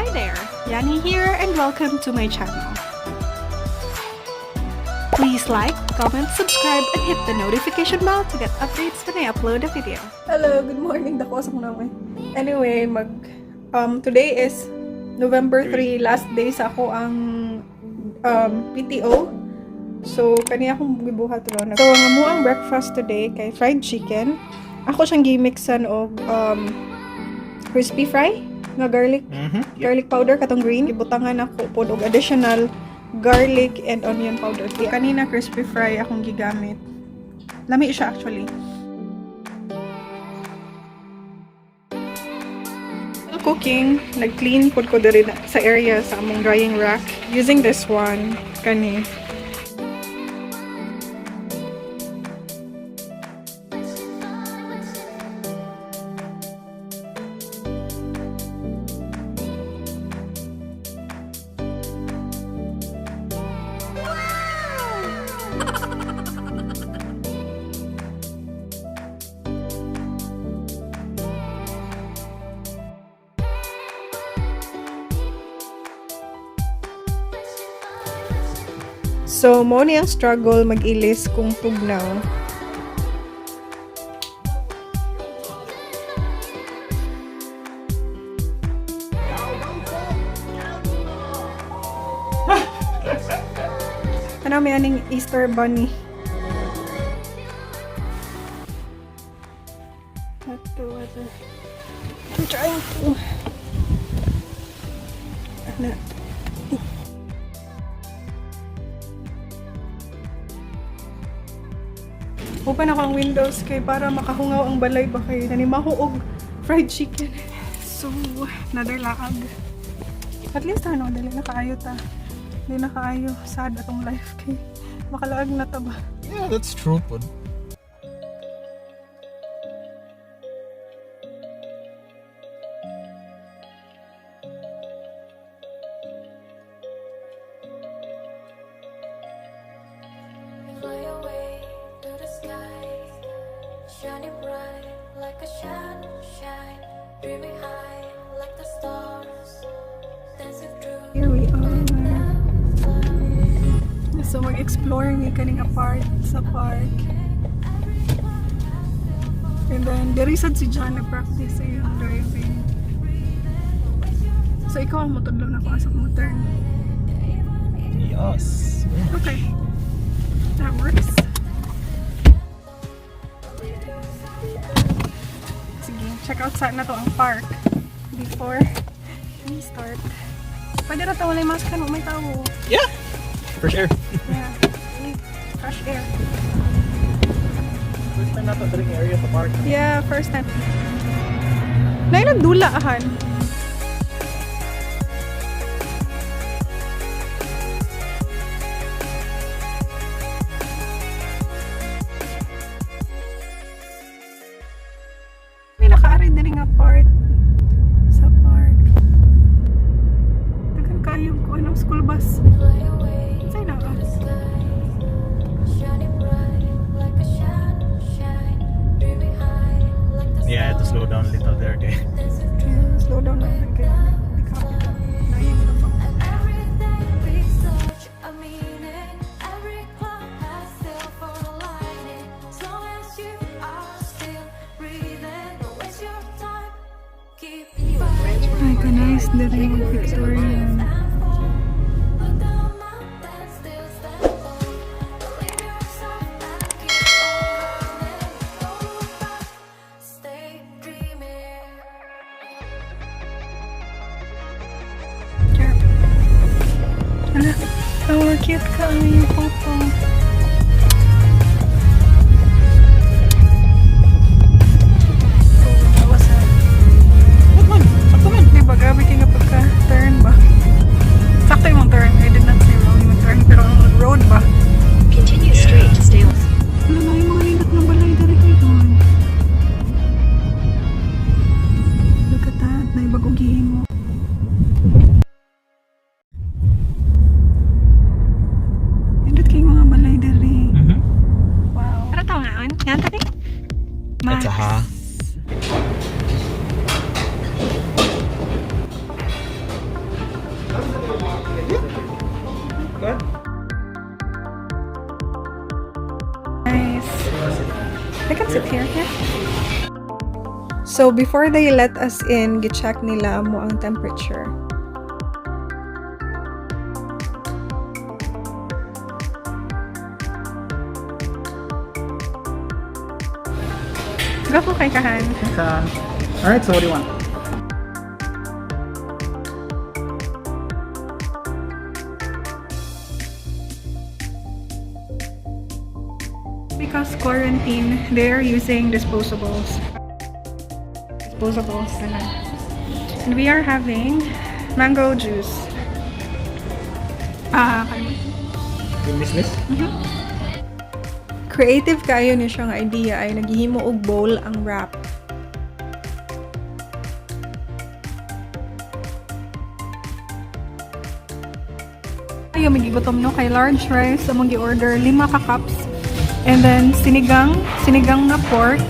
Hi there, Yani here and welcome to my channel. Please like, comment, subscribe, and hit the notification bell to get updates when I upload a video. Hello, good morning. Dako sa naman. Anyway, today is November 3, last day sa ako ang PTO. So, kaniya akong gibuhat ron. So, ang amo ang breakfast today kay fried chicken. Ako siyang gimixan og crispy fry nga garlic. Garlic powder katong green. Gibutangan ako pod og additional garlic and onion powder. So, kanina crispy fry akong gigamit. Lami siya actually. Cooking, nag-clean pod ko diri sa area sa among drying rack using this one kani. So, mo ni ang struggle mag-ilis kung tugnaw. Ano may aning Easter bunny? What? I'm trying to... Open ako ang windows kay para makahungaw ang balay ba kay nanimaho og fried chicken. So, another lakag. At least dali na kaayo ta. Dili na kaayo sad atong life kay makalaag na ta ba. Yeah, that's true pod. Shining bright like a shadow shine, dreaming high like the stars, dancing through. Here we are. So mag-explore ni kaning apart sa park. And then diri sad si John nag-practice sa iyang driving. So ikaw ang motudlo na ko sa motor. Yes. Okay. That works. Check out saan na to ang park before we start. Pwede na ito wala yung mask ka, no? May tao. Yeah, fresh air. Yeah, fresh air. First time na to drinking area sa park. Yeah, first time. Na yung nagdulaahan. Nakaari na rin nga part sa park. Tagan kayo ko anong school bus. Sa'yo na ka. Yeah, I had to slow down a little there, okay? Yeah, slow down lang. Okay. Di copy ka. Naiyan mo na pa. Ay, ka-nice na rin yung Victorian. Hala, oh, cute ka ang yung photo. Grabe kayo nga pagka-turn ba? Sakto yung turn. I did not say wrong yung turn. Pero ang road ba? Continue straight to stay on. Wala na yung mga lingat ng balay dari kayo doon. Look at that. Naibagugihin mo. Pindot kayo mga balay dari. Wow. Ano tao nga on? Yan tadi? That's a ha. They can sit here, yeah. So, before they let us in, gi-check nila mo ang temperature. Go po kay Kahan. Alright, so what do you want? Because quarantine, they're using disposables. And we are having mango juice. You miss this? Creative kayo ni siyang idea ay naghihimo og bowl ang wrap. Ayo magigutom no kay large rice among gi-order 5 ka cups. And then sinigang na pork.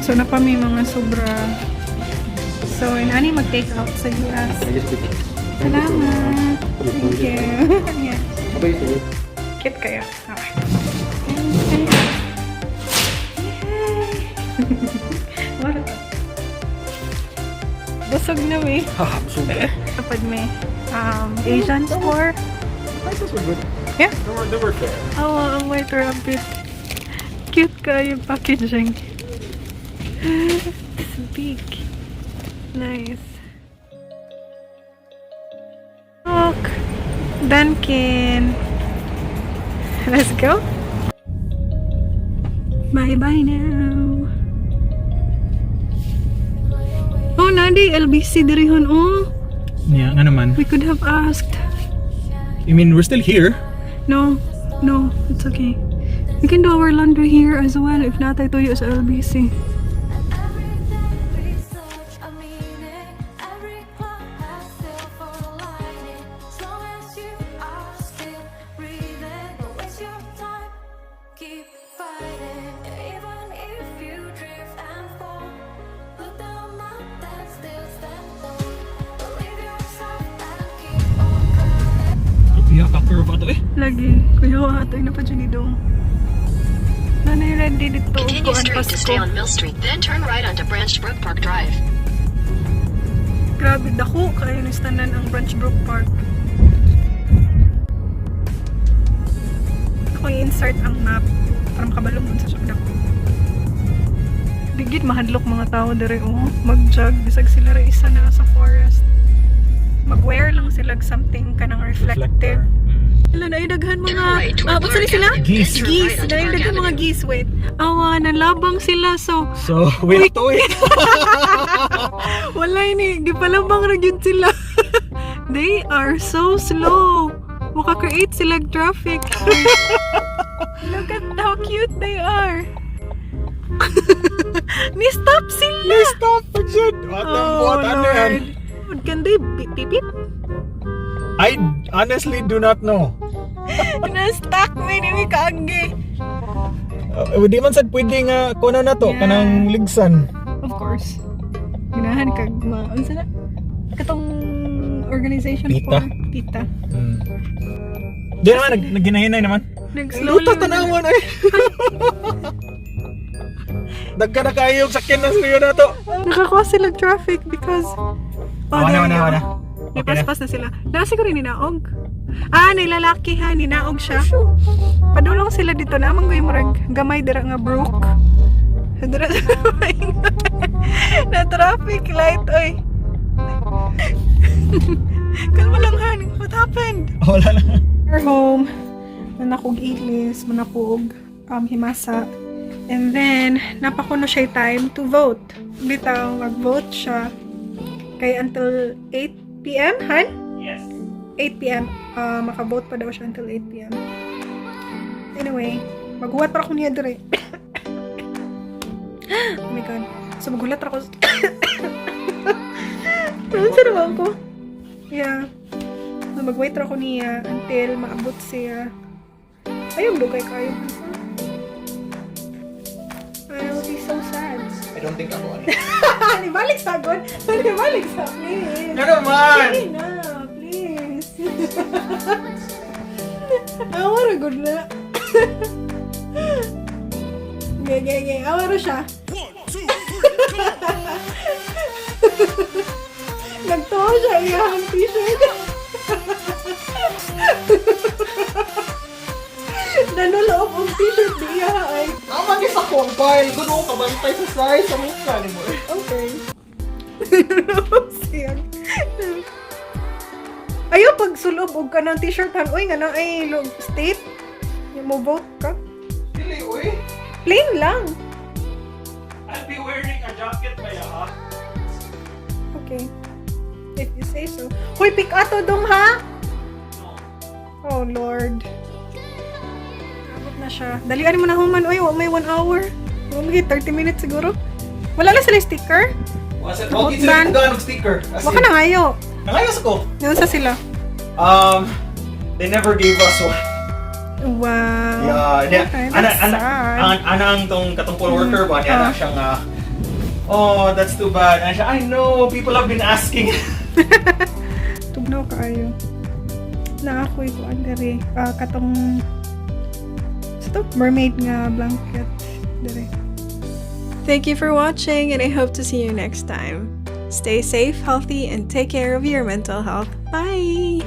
So, na pa may mga sobra. So, Yani mag-take out sa US. Salamat! Thank you! Yeah. Cute kayo. Okay. What ito? Busog na may. Busog. Kapag may Asian store. Prices were good. Yeah? They were fair. Oh, ang white rabbit. Cute kayo yung packaging. It's big. Nice. Look. Dunkin. Let's go. Bye-bye now. Oh, nadi LBC dirihon. Oh, Yeah, nga naman. we could have asked. I mean, we're still here. No, it's okay. We can do our laundry here as well if natay tuyo sa LBC. Everything research a meaning. Every cloud has silver lining. As long as you are still breathing, don't waste your time. Keep fighting, even if you drift and fall. Look down up and still stand tall. Believe yourself and keep on running. Iya ka curve ato eh. Lagi, kuya atoy na pa dyan dong. Nanay ready dito Continue ko ang straight to stay Pasko. on Mill Street, then turn right onto Branch Brook Park Drive. Grabe, dako kayo ni stanan ang Branch Brook Park. Ako i-insert ang map para makabalong dun sa siyang dako. Digid mahadlok mga tao dere oh. Mag-jog, bisag sila ra isa na sa forest. Mag-wear lang sila og something kanang reflective. Wala na daghan mga Right, toward basta Park sila? Avenue. Geese. Then turn Geese, right onto dahil Park daghan mga Avenue. geese, wait. Awa, nalabang sila so So, we have to wait. wala ini, gipalabang ra gyud sila. They are so slow. Maka-create sila og traffic. Look at how cute they are. Ni-stop sila. Stop pa dyan. Oh, Lord. Can they beep? I honestly do not know. Na-stuck may nimi kaagi. Di man sad pwede nga kuno na to, Yeah. kanang ligsan. Of course. Ganahan kag unsa na? Katong organization Tita. for Tita. Di naman, nagginahinay naman. Nag-slowly. Luto tanawon ay. Dagka na kayo yung sakyan na sa'yo na to. Nakakuha sila traffic because there you go. Wana. May Okay na. paspas na sila. Dahil siguro ninaog. Nilalaki ha. Ninaog siya. Padulong sila dito. Namang gawin mo rin. Gamay dira nga brook. Dira na traffic light. Oy. Kalma lang han. What happened? Wala na. We're home. Manakog ilis. Manakog himasa. And then, napakuno siya time to vote. Bitaw, mag-vote siya. Kay until 8 p.m. Han? Yes. 8 p.m. Maka-vote pa daw siya until 8 p.m. Anyway, maghuwat pa ako niya dire. Oh my god. So, maghulat ako. Saan naman ako? Yeah. So, mag-wait ako niya until maabot siya. Ayun, dugay kayo. don't think ako ano. Nibalik sa good. Nibalik sa please. Ano naman? Sige na, please. Awara good na. Gay. Awara siya. Nagtawa siya iyahang t-shirt. Nanuloob ang t-shirt niya ay. Naman ni sa compile. Gusto ko kabantay sa size sa mukha ni mo. Okay. Siyang. Ayaw pag sulob og ka ng t-shirt han. Uy, nga na ay state. Yung mo vote ka. Dili, uy. Plain lang. I'll be wearing a jacket ba ya? Okay. If you say so. Hoy, pick ato dong ha? Oh, Lord. Abot na siya. Dalian mo na human. Uy, may 1 hour. May 30 minutes siguro. Wala lang sila sticker? Was it? About Okay, ban. sila ng sticker. Waka na ngayo. Nangayos ko. Ngayon sa sila. They never gave us one. Wow. Yeah, Okay, that's sad. anang tong katungpol worker ba niya na siyang oh, that's too bad. And siya, I know, people have been asking. Tugnaw kaayo. Na ako'y kuan dere. Katong ito, mermaid nga blanket dere. Thank you for watching and I hope to see you next time. Stay safe, healthy, and take care of your mental health. Bye!